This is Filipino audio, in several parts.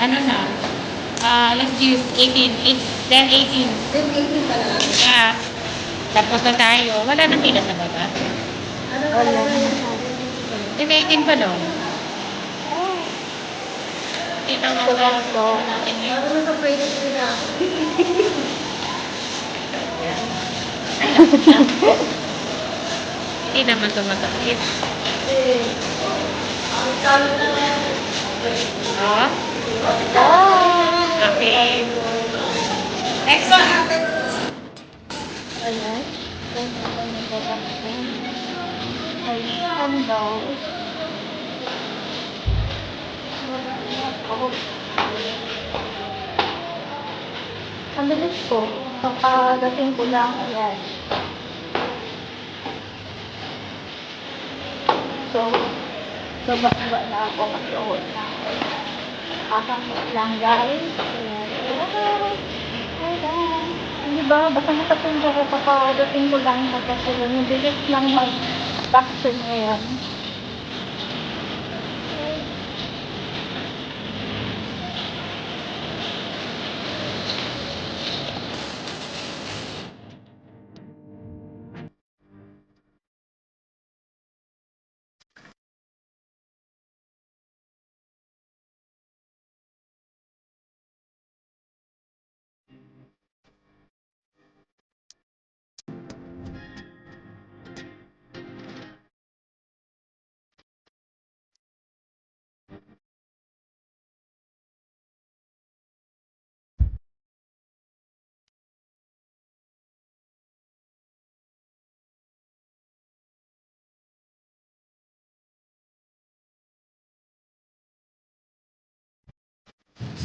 ano na, alas 10, 18, 10:18. 10:18 pa lang. Tapos na tayo. Wala nang pila sa baba. Wala. 10:18 pa daw. Ito mo ba natin yun? Ano sa pwede na? Hindi naman tumatakit. Oh? Okay. Next one. Ayan. Ayan daw. Ang bilis ko. Kapagating ko lang. Ayan. So, baba na ako. Masuot na ako. Kakakit lang guys. Ayan. Ayan. Hindi ba? Basta natapunta ko kapagating ko lang. Kasi yung bilis lang mag-vaccine ngayon.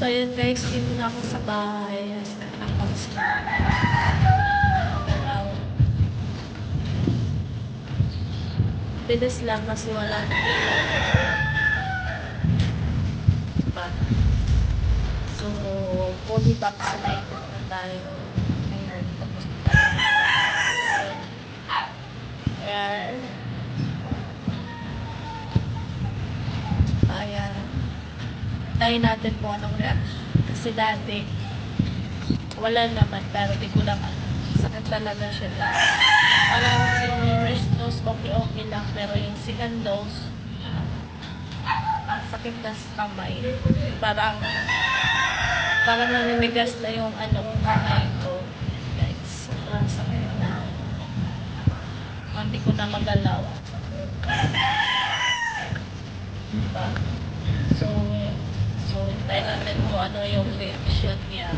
So yun guys, dito na ako sa bahay. Nakapagod na. Bilis lang kasi wala na diba? So, fully vaccinated na tayo. Ayan, tapos na tayo. Ayan. Ayan. Tayo natin kung anong reaction. Kasi dati, wala naman, pero di ko lang sakit talaga siya. Parang yung first dose, okay lang, pero yung second dose, ang sakit na sa kamay. Parang naninigas na yung kamay ko. Guys, sobrang sakit na. Hindi ko na magalaw. Diba? So, tayo natin kung ano yung reaction niya.